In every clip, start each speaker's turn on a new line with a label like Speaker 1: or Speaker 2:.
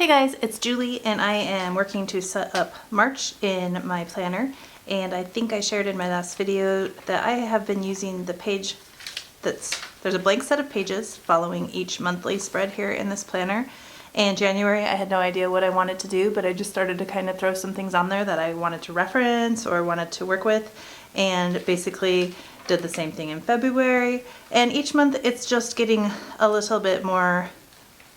Speaker 1: Hey guys, it's Julie and I am working to set up March in my planner, and I think I shared in my last video that I have been using the page there's a blank set of pages following each monthly spread here in this planner. And January I had no idea what I wanted to do, but I just started to kind of throw some things on there that I wanted to reference or wanted to work with, and basically did the same thing in February. And each month it's just getting a little bit more,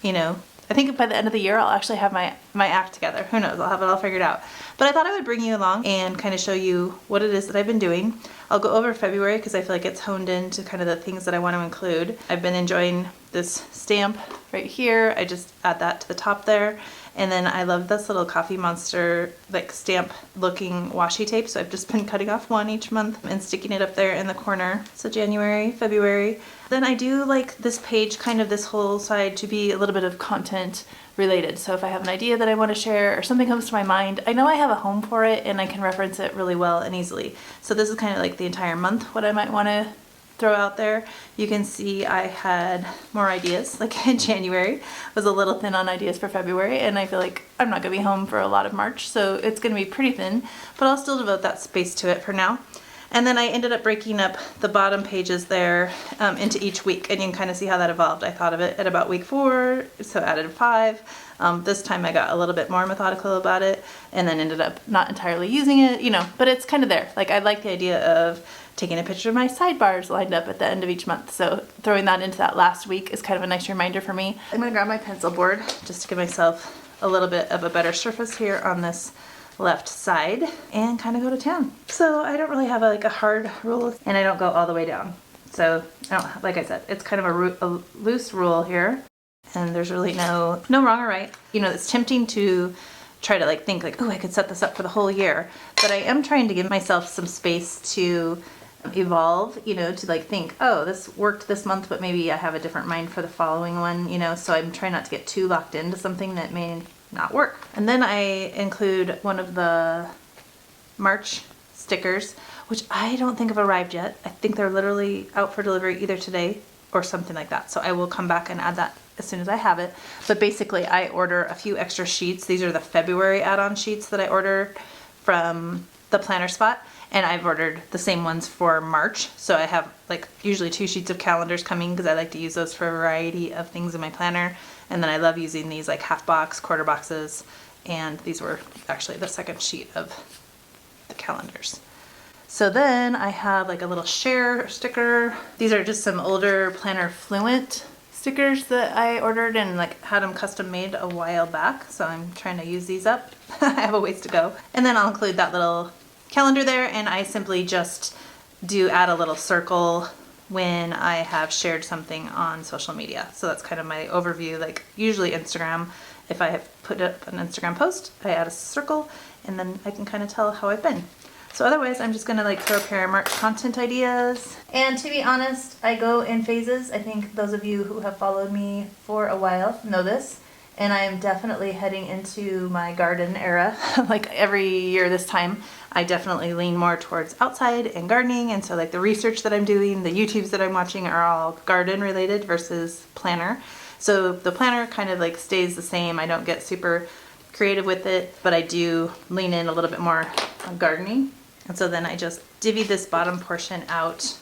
Speaker 1: you know, I think by the end of the year I'll actually have my act together. Who knows, I'll have it all figured out. But I thought I would bring you along and kind of show you what it is that I've been doing. I'll go over February because I feel like it's honed into kind of the things that I want to include. I've been enjoying this stamp right here. I just add that to the top there. And then I love this little Coffee Monster like stamp looking washi tape. So I've just been cutting off one each month and sticking it up there in the corner. So January, February. Then I do like this page, kind of this whole side, to be a little bit of content related. So if I have an idea that I want to share or something comes to my mind, I know I have a home for it and I can reference it really well and easily. So this is kind of like the entire month what I might want to throw out there. You can see I had more ideas. Like in January was a little thin on ideas for February, and I feel like I'm not gonna be home for a lot of March, so it's gonna be pretty thin, but I'll still devote that space to it for now. And then I ended up breaking up the bottom pages there into each week, and you can kind of see how that evolved. I thought of it at about week 4, so added 5. This time I got a little bit more methodical about it, and then ended up not entirely using it, you know, but it's kind of there. Like, I like the idea of taking a picture of my sidebars lined up at the end of each month, so throwing that into that last week is kind of a nice reminder for me. I'm gonna grab my pencil board just to give myself a little bit of a better surface here on this left side and kind of go to town. So I don't really have like a hard rule, and I don't go all the way down. So I don't, like I said, it's kind of a loose rule here, and there's really no wrong or right. You know, it's tempting to try to like think like, oh, I could set this up for the whole year, but I am trying to give myself some space to evolve, you know, to like think, oh, this worked this month, but maybe I have a different mind for the following one, you know, so I'm trying not to get too locked into something that may not work. And then I include one of the March stickers, which I don't think have arrived yet. I think they're literally out for delivery either today or something like that. So I will come back and add that as soon as I have it. But basically I order a few extra sheets. These are the February add-on sheets that I ordered from the planner spot, and I've ordered the same ones for March. So I have like usually 2 sheets of calendars coming because I like to use those for a variety of things in my planner. And then I love using these like half box, quarter boxes, and these were actually the second sheet of the calendars. So then I have like a little share sticker. These are just some older Planner Fluent stickers that I ordered and like had them custom made a while back. So I'm trying to use these up. I have a ways to go. And then I'll include that little calendar there, and I simply just add a little circle when I have shared something on social media. So that's kind of my overview, like usually Instagram. If I have put up an Instagram post, I add a circle, and then I can kind of tell how I've been. So otherwise, I'm just gonna like throw a pair of March content ideas. And to be honest, I go in phases. I think those of you who have followed me for a while know this. And I am definitely heading into my garden era. Like every year this time, I definitely lean more towards outside and gardening. And so like the research that I'm doing, the YouTubes that I'm watching are all garden related versus planner. So the planner kind of like stays the same. I don't get super creative with it, but I do lean in a little bit more on gardening. And so then I just divvy this bottom portion out.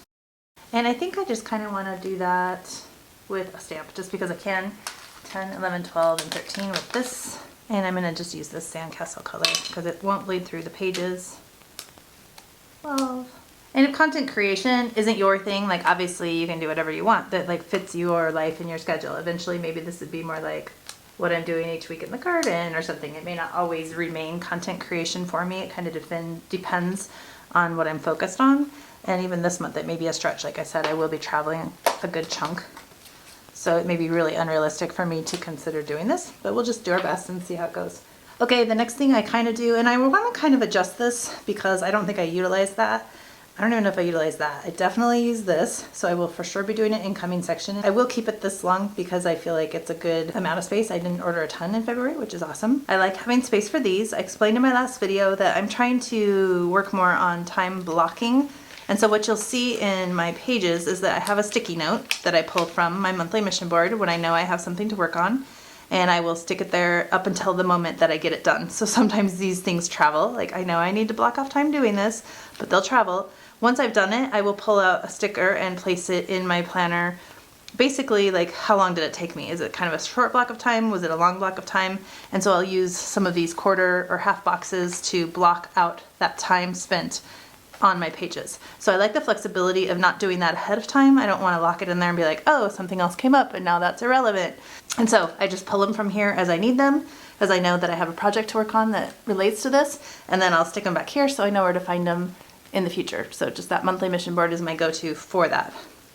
Speaker 1: And I think I just kind of want to do that with a stamp just because I can. 10, 11, 12, and 13 with this. And I'm going to just use this sandcastle color because it won't bleed through the pages. 12. And if content creation isn't your thing, like obviously you can do whatever you want that like fits your life and your schedule. Eventually maybe this would be more like what I'm doing each week in the garden or something. It may not always remain content creation for me. It kind of depends on what I'm focused on. And even this month it may be a stretch. Like I said, I will be traveling a good chunk. So it may be really unrealistic for me to consider doing this, but we'll just do our best and see how it goes. Okay, the next thing I kind of do, and I want to kind of adjust this because I don't think I utilize that. I don't even know if I utilize that. I definitely use this, so I will for sure be doing an incoming section. I will keep it this long because I feel like it's a good amount of space. I didn't order a ton in February, which is awesome. I like having space for these. I explained in my last video that I'm trying to work more on time blocking. And so what you'll see in my pages is that I have a sticky note that I pull from my monthly mission board when I know I have something to work on. and I will stick it there up until the moment that I get it done. So sometimes these things travel. Like I know I need to block off time doing this, but they'll travel. Once I've done it, I will pull out a sticker and place it in my planner. Basically, like, how long did it take me? Is it kind of a short block of time? Was it a long block of time? And so I'll use some of these quarter or half boxes to block out that time spent on my pages. So I like the flexibility of not doing that ahead of time. I don't want to lock it in there and be like, oh, something else came up and now that's irrelevant. And so I just pull them from here as I need them, as I know that I have a project to work on that relates to this, and then I'll stick them back here so I know where to find them in the future. So just that monthly mission board is my go-to for that.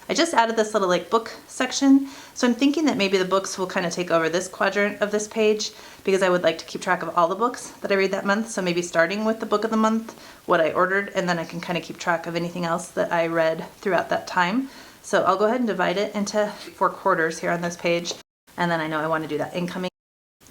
Speaker 1: I just added this little like book section, so I'm thinking that maybe the books will kind of take over this quadrant of this page because I would like to keep track of all the books that I read that month. So maybe starting with the book of the month, what I ordered, and then I can kind of keep track of anything else that I read throughout that time. So I'll go ahead and divide it into 4 quarters here on this page, and then I know I want to do that incoming.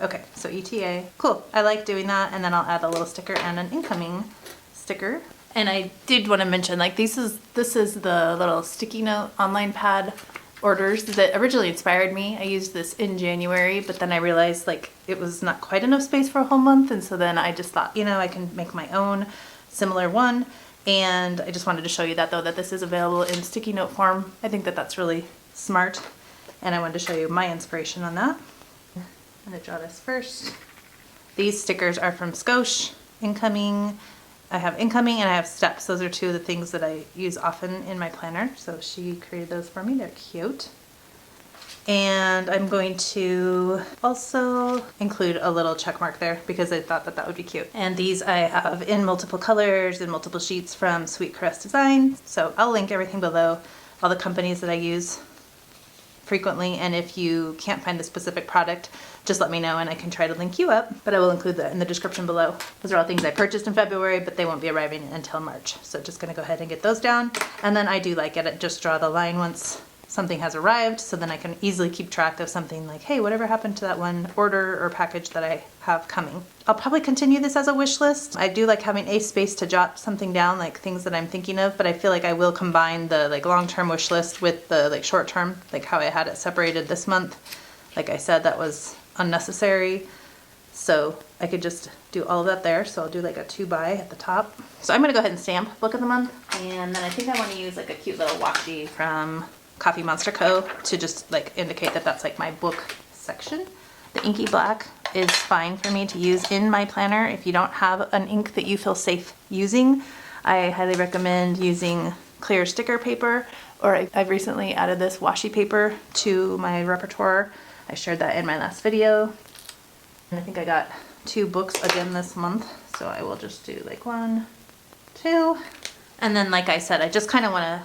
Speaker 1: Okay, so ETA, cool. I like doing that, and then I'll add a little sticker and an incoming sticker. And I did want to mention, like, this is the little sticky note online pad orders that originally inspired me. I used this in January, but then I realized like it was not quite enough space for a whole month, and so then I just thought, you know, I can make my own similar one. And I just wanted to show you that, though, that this is available in sticky note form. I think that that's really smart, and I wanted to show you my inspiration on that. I'm going to draw this first. These stickers are from Scosh, incoming. I have incoming and I have steps. Those are 2 of the things that I use often in my planner. So she created those for me. They're cute. And I'm going to also include a little check mark there because I thought that that would be cute. And these I have in multiple colors and multiple sheets from Sweet Caress Design. So I'll link everything below, all the companies that I use frequently, and if you can't find the specific product, just let me know and I can try to link you up, but I will include that in the description below. Those are all things I purchased in February, but they won't be arriving until March. So just gonna go ahead and get those down. And then I do like it, just draw the line once something has arrived, so then I can easily keep track of something like, hey, whatever happened to that one order or package that I have coming. I'll probably continue this as a wish list. I do like having a space to jot something down, like things that I'm thinking of, but I feel like I will combine the like long-term wish list with the like short-term, like how I had it separated this month. Like I said, that was unnecessary. So I could just do all of that there. So I'll do like a 2 by at the top. So I'm gonna go ahead and stamp book of the month. And then I think I wanna use like a cute little washi from Coffee Monster Co. to just like indicate that that's like my book section. The Inky Black is fine for me to use in my planner. If you don't have an ink that you feel safe using, I highly recommend using clear sticker paper, or I've recently added this washi paper to my repertoire. I shared that in my last video. And I think I got 2 books again this month, so I will just do like 1, 2. And then like I said, I just kind of want to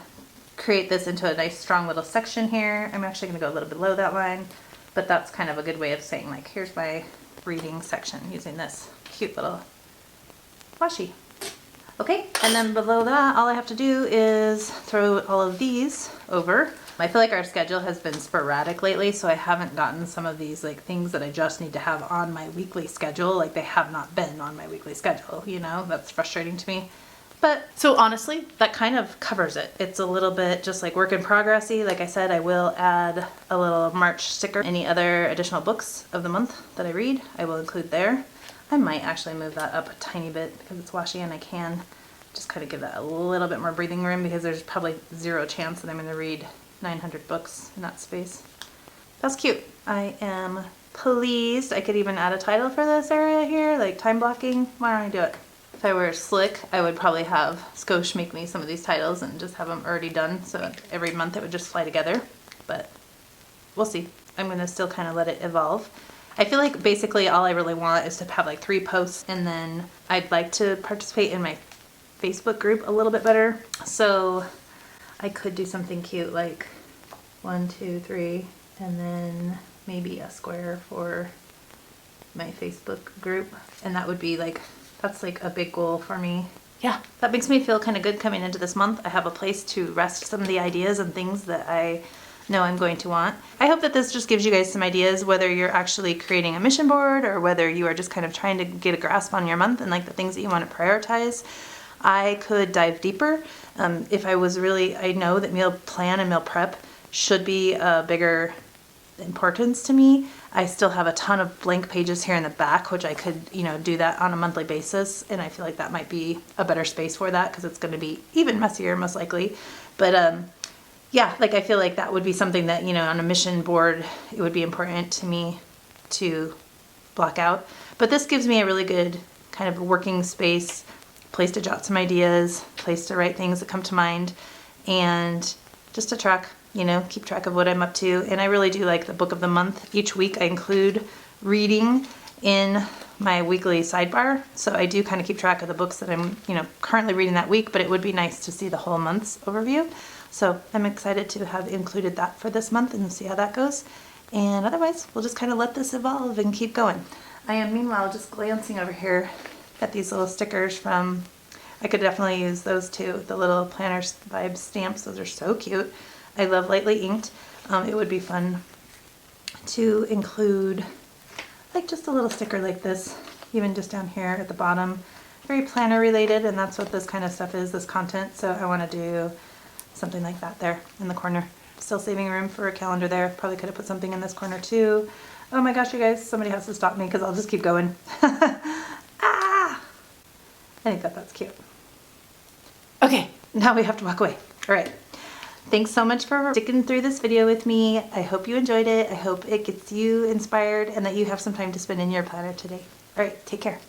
Speaker 1: create this into a nice strong little section here. I'm actually going to go a little below that line, but that's kind of a good way of saying like, here's my reading section using this cute little washi. Okay, and then below that, all I have to do is throw all of these over. I feel like our schedule has been sporadic lately, so I haven't gotten some of these like things that I just need to have on my weekly schedule. Like they have not been on my weekly schedule, you know, that's frustrating to me. But so honestly, that kind of covers it. It's a little bit just like work in progress-y. Like I said, I will add a little March sticker. Any other additional books of the month that I read, I will include there. I might actually move that up a tiny bit because it's washi, and I can just kind of give that a little bit more breathing room because there's probably 0 chance that I'm going to read 900 books in that space. That's cute. I am pleased. I could even add a title for this area here, like time blocking. Why don't I do it? If I were slick, I would probably have Scosh make me some of these titles and just have them already done, so every month it would just fly together, but we'll see. I'm going to still kind of let it evolve. I feel like basically all I really want is to have like 3 posts, and then I'd like to participate in my Facebook group a little bit better, so I could do something cute like 1, 2, 3, and then maybe a square for my Facebook group, and that would be like, that's like a big goal for me. Yeah, that makes me feel kind of good coming into this month. I have a place to rest some of the ideas and things that I know I'm going to want. I hope that this just gives you guys some ideas, whether you're actually creating a mission board or whether you are just kind of trying to get a grasp on your month and like the things that you want to prioritize. I could dive deeper. If I was really, I know that meal plan and meal prep should be a bigger importance to me. I still have a ton of blank pages here in the back, which I could, you know, do that on a monthly basis. And I feel like that might be a better space for that because it's going to be even messier, most likely. But yeah, like I feel like that would be something that, you know, on a mission board, it would be important to me to block out. But this gives me a really good kind of working space, place to jot some ideas, place to write things that come to mind, and just to track, you know, keep track of what I'm up to. And I really do like the book of the month. Each week I include reading in my weekly sidebar. So I do kind of keep track of the books that I'm, you know, currently reading that week, but it would be nice to see the whole month's overview. So I'm excited to have included that for this month and see how that goes. And otherwise, we'll just kind of let this evolve and keep going. I am meanwhile just glancing over here at these little stickers from, I could definitely use those too, the little planner vibe stamps. Those are so cute. I love lightly inked. It would be fun to include like just a little sticker like this, even just down here at the bottom. Very planner related, and that's what this kind of stuff is, this content. So I want to do something like that there in the corner. Still saving room for a calendar there. Probably could have put something in this corner too. Oh my gosh, you guys, somebody has to stop me because I'll just keep going. Ah! I think that that's cute. Okay, now we have to walk away. All right. Thanks so much for sticking through this video with me. I hope you enjoyed it. I hope it gets you inspired and that you have some time to spend in your planner today. All right, take care.